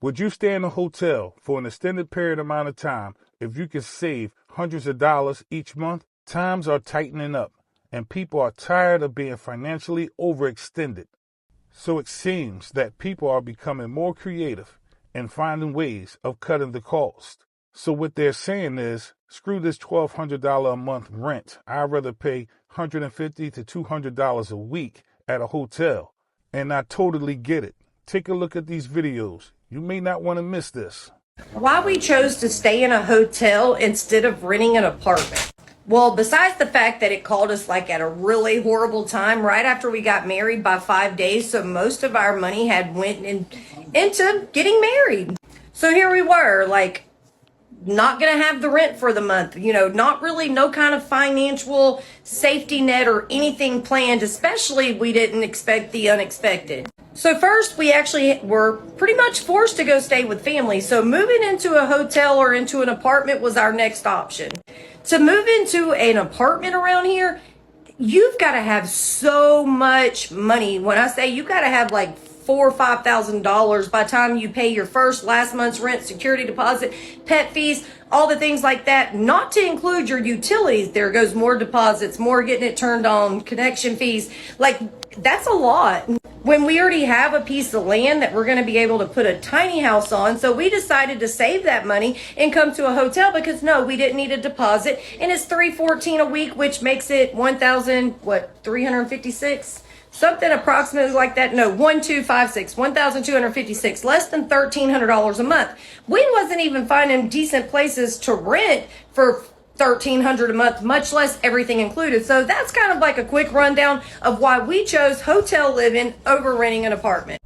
Would you stay in a hotel for an extended period amount of time if you could save hundreds of dollars each month? Times are tightening up, and people are tired of being financially overextended. So it seems that people are becoming more creative and finding ways of cutting the cost. So what they're saying is, screw this $1,200 a month rent. I'd rather pay $150 to $200 a week at a hotel. And I totally get it. Take a look at these videos. You may not want to miss this. Why we chose to stay in a hotel instead of renting an apartment? Well, besides the fact that it called us like at a really horrible time right after we got married by 5 days, so most of our money had went into getting married. So here we were, like, not going to have the rent for the month, not really no kind of financial safety net or anything planned, especially we didn't expect the unexpected. So first, we actually were pretty much forced to go stay with family. So moving into a hotel or into an apartment was our next option. To move into an apartment around here, you've got to have so much money. When I say you got to have like $4,000 or $5,000 by the time you pay your last month's rent, security deposit, pet fees, all the things like that, not to include your utilities. There goes more deposits, more getting it turned on, connection fees. Like, that's a lot. When we already have a piece of land that we're going to be able to put a tiny house on, so we decided to save that money and come to a hotel because no, we didn't need a deposit, and it's $314 a week, which makes it 356, something approximately like that. No, 1256, 1,256, less than $1,300 a month. We wasn't even finding decent places to rent for $1,300 a month, much less everything included. So that's kind of like a quick rundown of why we chose hotel living over renting an apartment.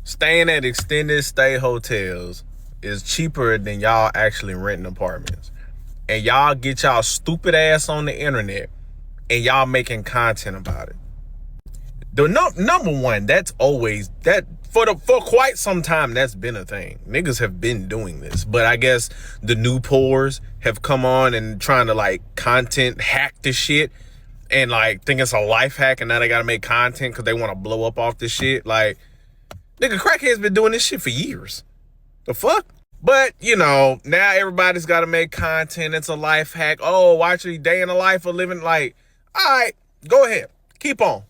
Staying at extended stay hotels is cheaper than y'all actually renting apartments. And y'all get y'all stupid ass on the internet and y'all making content about it. The number one, that's always that for quite some time, that's been a thing. Niggas have been doing this, but I guess the new pores have come on and trying to like content hack this shit and like think it's a life hack, and now they gotta make content because they want to blow up off this shit. Like, nigga, crackheads been doing this shit for years. The fuck? But now everybody's got to make content. It's a life hack. Oh, watch a day in the life of living. Like, all right, go ahead, keep on.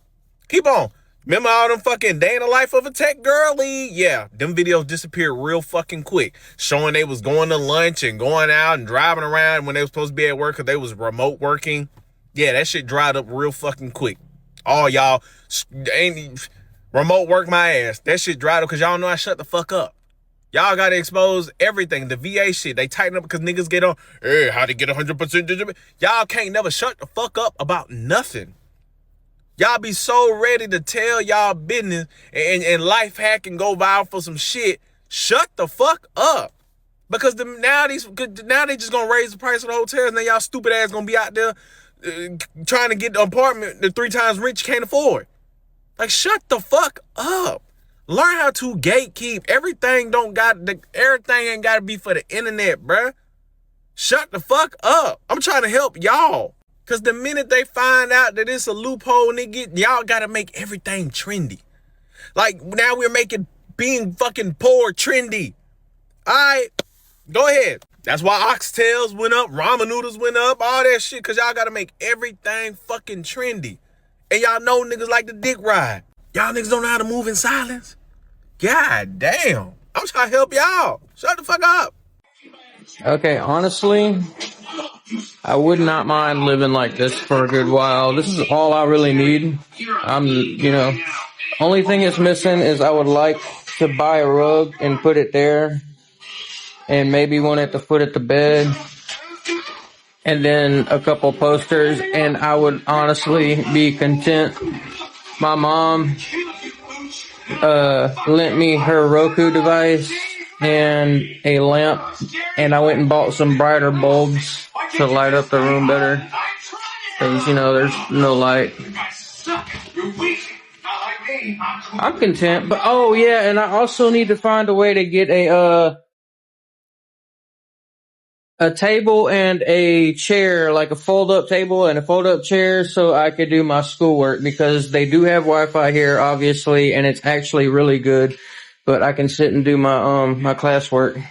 Remember all them fucking day in the life of a tech girly? Yeah, them videos disappeared real fucking quick, showing they was going to lunch and going out and driving around when they was supposed to be at work because they was remote working. Yeah, that shit dried up real fucking quick. All y'all ain't remote work my ass. That shit dried up because y'all know I shut the fuck up. Y'all got to expose everything. The VA shit, they tighten up because niggas get on, hey, how to get 100%. Y'all can't never shut the fuck up about nothing. Y'all be so ready to tell y'all business and life hack and go viral for some shit. Shut the fuck up. Because now they just gonna raise the price of the hotels, and then y'all stupid ass gonna be out there trying to get the apartment that 3 times rich can't afford. Like, shut the fuck up. Learn how to gatekeep. Everything ain't gotta be for the internet, bruh. Shut the fuck up. I'm trying to help y'all. Because the minute they find out that it's a loophole, y'all got to make everything trendy. Like, now we're making being fucking poor trendy. All right, go ahead. That's why oxtails went up, ramen noodles went up, all that shit, because y'all got to make everything fucking trendy. And y'all know niggas like the dick ride. Y'all niggas don't know how to move in silence. God damn. I'm trying to help y'all. Shut the fuck up. Okay, honestly, I would not mind living like this for a good while. This is all I really need. Only thing it's missing is I would like to buy a rug and put it there, and maybe one at the foot of the bed, and then a couple posters, and I would honestly be content. My mom lent me her Roku device and a lamp, and I went and bought some brighter bulbs to light up the room better, because there's no light. I'm content, but oh yeah, and I also need to find a way to get a table and a chair, like a fold-up table and a fold-up chair, so I could do my schoolwork, because they do have Wi-Fi here, obviously, and it's actually really good. but I can sit and do my classwork.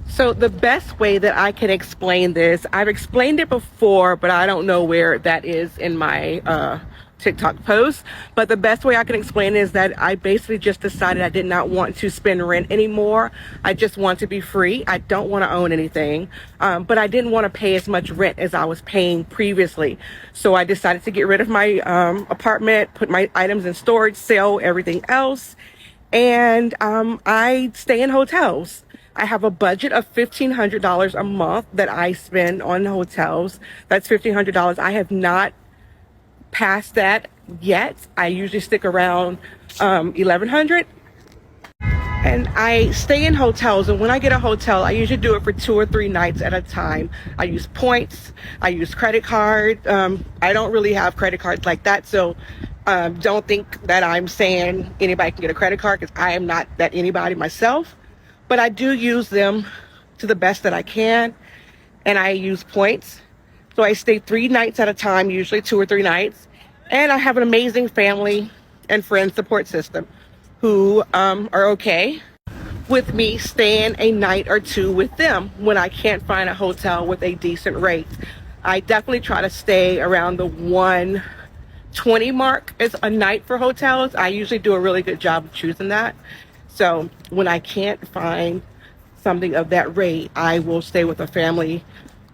So the best way that I can explain this, I've explained it before, but I don't know where that is in my TikTok post. But the best way I can explain it is that I basically just decided I did not want to spend rent anymore. I just want to be free. I don't want to own anything, but I didn't want to pay as much rent as I was paying previously. So I decided to get rid of my apartment, put my items in storage, sell everything else, and I stay in hotels. I have a budget of $1,500 a month that I spend on hotels. That's $1,500. I have not passed that yet. I usually stick around 1,100. And I stay in hotels, and when I get a hotel, I usually do it for 2 or 3 nights at a time. I use points, I use credit card. I don't really have credit cards like that, so don't think that I'm saying anybody can get a credit card, because I am not that anybody myself. But I do use them to the best that I can, and I use points. So I stay 3 nights at a time, usually 2 or 3 nights, and I have an amazing family and friend support system who are okay with me staying a night or 2 with them when I can't find a hotel with a decent rate. I definitely try to stay around the 120 mark as a night for hotels. I usually do a really good job of choosing that. So when I can't find something of that rate, I will stay with family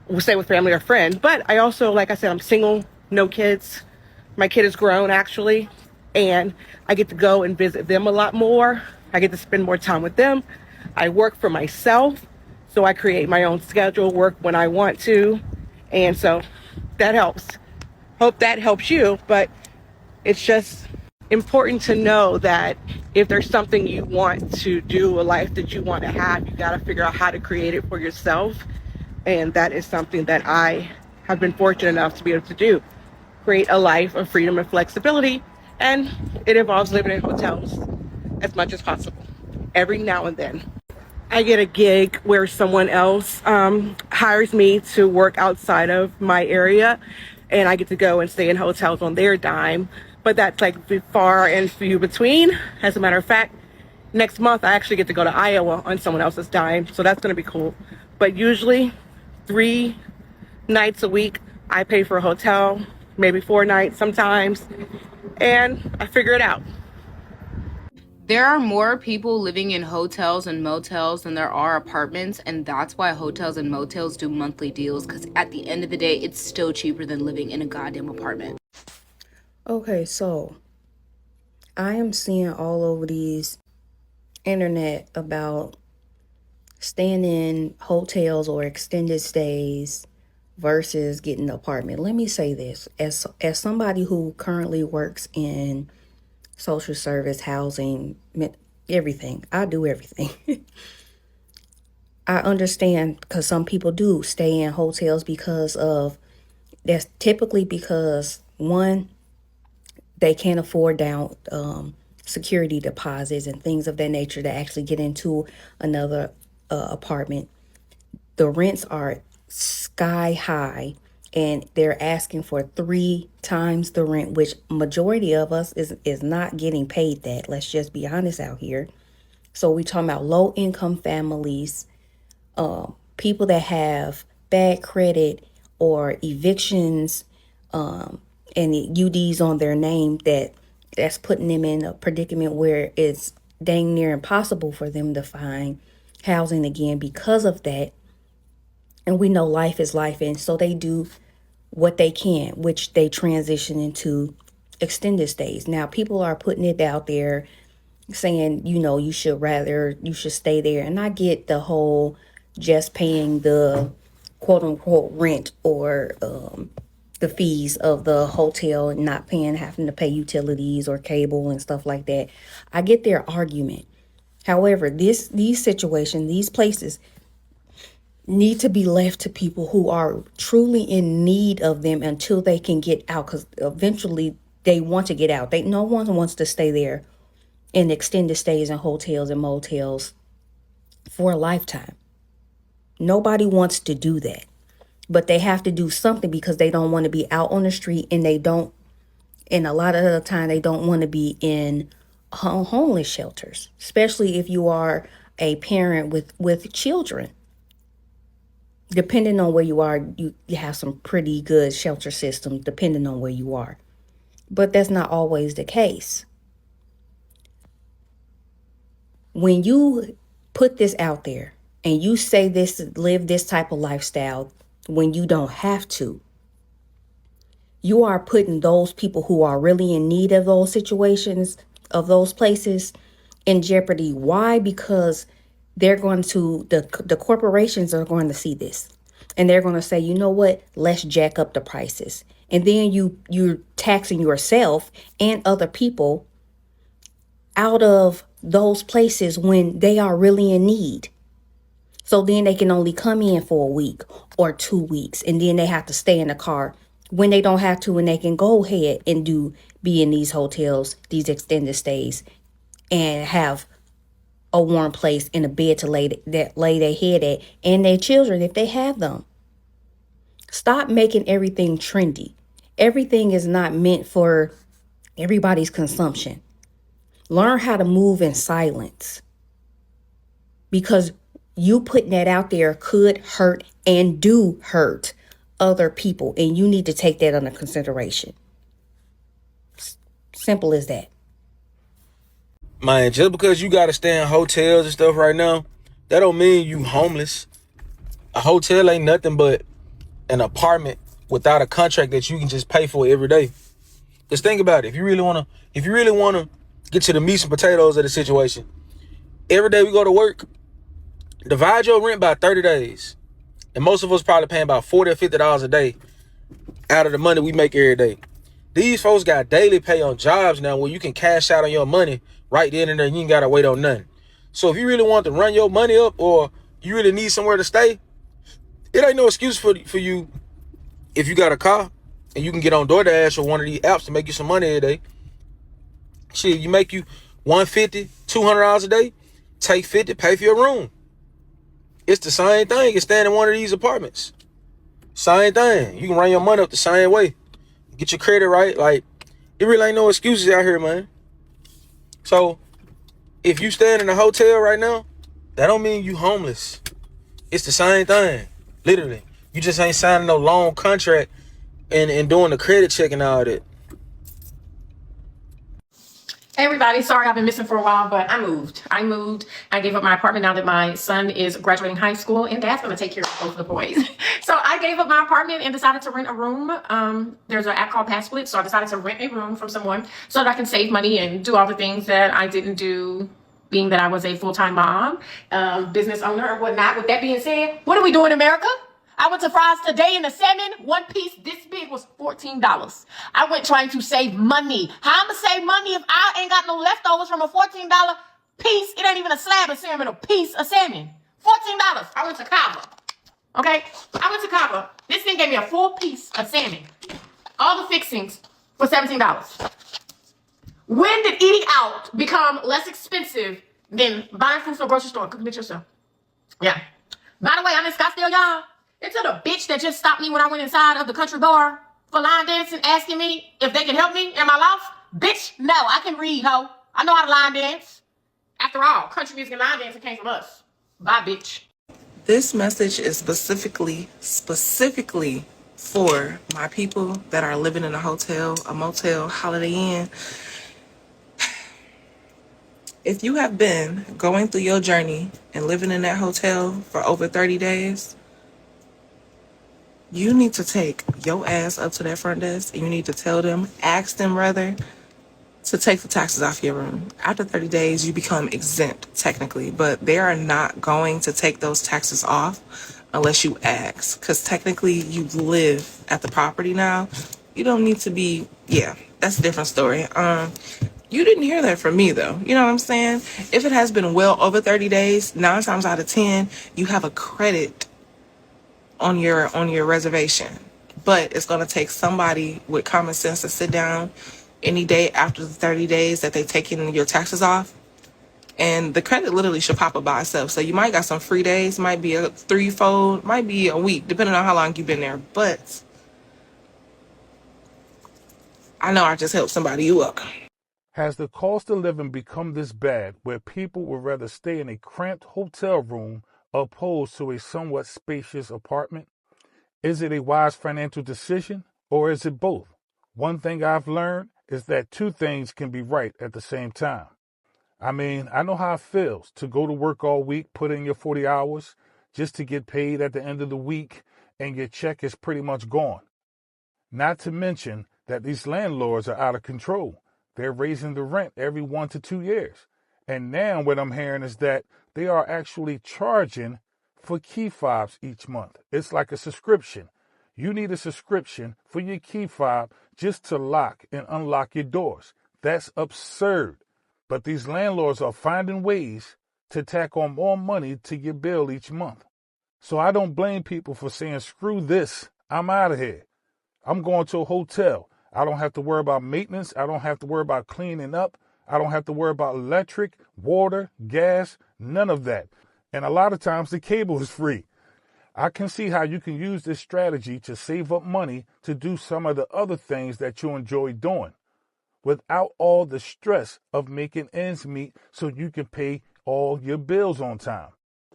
or friend. But I also, like I said, I'm single, no kids. My kid is grown, actually, and I get to go and visit them a lot more. I get to spend more time with them. I work for myself, so I create my own schedule, work when I want to, and so that helps. Hope that helps you, but it's just important to know that if there's something you want to do, a life that you want to have, you got to figure out how to create it for yourself. And that is something that I have been fortunate enough to be able to do. Create a life of freedom and flexibility. And it involves living in hotels as much as possible. Every now and then I get a gig where someone else hires me to work outside of my area, and I get to go and stay in hotels on their dime. But that's like far and few between. As a matter of fact, next month I actually get to go to Iowa on someone else's dime, so that's going to be cool. But usually 3 nights a week I pay for a hotel, maybe 4 nights sometimes, and I figure it out. There are more people living in hotels and motels than there are apartments, and that's why hotels and motels do monthly deals, because at the end of the day, it's still cheaper than living in a goddamn apartment. Okay, so I am seeing all over these internet about staying in hotels or extended stays versus getting an apartment. Let me say this, as somebody who currently works in social service, housing, everything. I do everything. I understand, because some people do stay in hotels that's typically because, one, they can't afford down security deposits and things of that nature to actually get into another apartment. The rents are sky high, and they're asking for 3 times the rent, which majority of us is not getting paid that. Let's just be honest out here. So we talking about low income families, people that have bad credit or evictions, and the UDs on their name, that's putting them in a predicament where it's dang near impossible for them to find housing again because of that. And we know life is life, and so they do what they can, which they transition into extended stays. Now, people are putting it out there saying, you should stay there. And I get the whole just paying the quote unquote rent or the fees of the hotel and not having to pay utilities or cable and stuff like that. I get their argument. However, these situations, these places need to be left to people who are truly in need of them until they can get out, because eventually they want to get out. No one wants to stay there in extended stays in hotels and motels for a lifetime. Nobody wants to do that, but they have to do something because they don't want to be out on the street, and a lot of the time they don't want to be in homeless shelters, especially if you are a parent with children. Depending on where you are, you have some pretty good shelter systems depending on where you are. But that's not always the case. When you put this out there and you say this, live this type of lifestyle when you don't have to, you are putting those people who are really in need of those situations, of those places, in jeopardy. Why? Because they're going to, the corporations are going to see this. And they're going to say, you know what, let's jack up the prices. And then you're taxing yourself and other people out of those places when they are really in need. So then they can only come in for a week or 2 weeks, and then they have to stay in the car when they don't have to, and they can go ahead and be in these hotels, these extended stays, and have a warm place and a bed to lay their head at, and their children if they have them. Stop making everything trendy. Everything is not meant for everybody's consumption. Learn how to move in silence, because you putting that out there could hurt and do hurt other people, and you need to take that under consideration. Simple as that. Man, just because you gotta stay in hotels and stuff right now, that don't mean you homeless. A hotel ain't nothing but an apartment without a contract that you can just pay for every day. Just think about it. If you really wanna get to the meat and potatoes of the situation, every day we go to work, divide your rent by 30 days. And most of us probably paying about $40 or $50 a day out of the money we make every day. These folks got daily pay on jobs now where you can cash out on your money right then and there. You ain't got to wait on nothing. So if you really want to run your money up, or you really need somewhere to stay, it ain't no excuse for you if you got a car and you can get on DoorDash or one of these apps to make you some money every day. Shit, you make you $150, $200 a day, take 50, pay for your room. It's the same thing as staying in one of these apartments. Same thing. You can run your money up the same way. Get your credit right. Like, it really ain't no excuses out here, man. So, if you staying in a hotel right now, that don't mean you homeless. It's the same thing. Literally. You just ain't signing no long contract and doing the credit check and all that. Hey everybody, sorry I've been missing for a while, but I moved. I gave up my apartment now that my son is graduating high school, and dad's gonna take care of both of the boys. So I gave up my apartment and decided to rent a room. There's an app called Split, so I decided to rent a room from someone so that I can save money and do all the things that I didn't do, being that I was a full-time mom, business owner or whatnot. With that being said, what are we doing in America? I went to Fry's today and the salmon, one piece this big, was $14. I went trying to save money. How I'm gonna save money if I ain't got no leftovers from a $14 piece? It ain't even a slab of salmon, a piece of salmon. $14. I went to Cava. Okay? I went to Cava. This thing gave me a full piece of salmon. All the fixings for $17. When did eating out become less expensive than buying food from a grocery store and cooking it yourself? Yeah. By the way, I'm in Scottsdale, y'all. It's the bitch that just stopped me when I went inside of the country bar for line dancing, asking me if they can help me in my loft. Bitch, no, I can read, ho. I know how to line dance. After all, country music and line dancing came from us. Bye, bitch. This message is specifically for my people that are living in a hotel, a motel, Holiday Inn. If you have been going through your journey and living in that hotel for over 30 days, you need to take your ass up to that front desk and you need to ask them rather, to take the taxes off your room. After 30 days, you become exempt technically, but they are not going to take those taxes off unless you ask, because technically you live at the property now. You don't need to be, yeah, that's a different story. You didn't hear that from me though. You know what I'm saying? If it has been well over 30 days, 9 times out of 10, you have a credit on your reservation. But it's going to take somebody with common sense to sit down any day after the 30 days that they taking your taxes off, and the credit literally should pop up by itself. So you might got some free days, might be a 3-fold, might be a week, depending on how long you've been there. But I know I just helped somebody you up. Has the cost of living become this bad where people would rather stay in a cramped hotel room opposed to a somewhat spacious apartment? Is it a wise financial decision, or is it both? One thing I've learned is that two things can be right at the same time. I mean, I know how it feels to go to work all week, put in your 40 hours, just to get paid at the end of the week, and your check is pretty much gone. Not to mention that these landlords are out of control. They're raising the rent every 1 to 2 years. And now what I'm hearing is that they are actually charging for key fobs each month. It's like a subscription. You need a subscription for your key fob just to lock and unlock your doors. That's absurd. But these landlords are finding ways to tack on more money to your bill each month. So I don't blame people for saying, screw this, I'm out of here. I'm going to a hotel. I don't have to worry about maintenance. I don't have to worry about cleaning up. I don't have to worry about electric, water, gas, none of that. And a lot of times the cable is free. I can see how you can use this strategy to save up money to do some of the other things that you enjoy doing without all the stress of making ends meet so you can pay all your bills on time.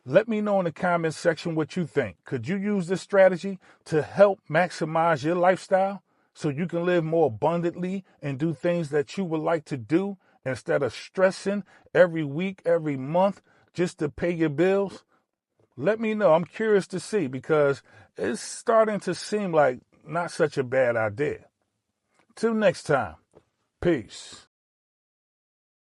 Let me know in the comments section what you think. Could you use this strategy to help maximize your lifestyle so you can live more abundantly and do things that you would like to do instead of stressing every week, every month just to pay your bills? Let me know. I'm curious to see because it's starting to seem like not such a bad idea. Till next time. Peace.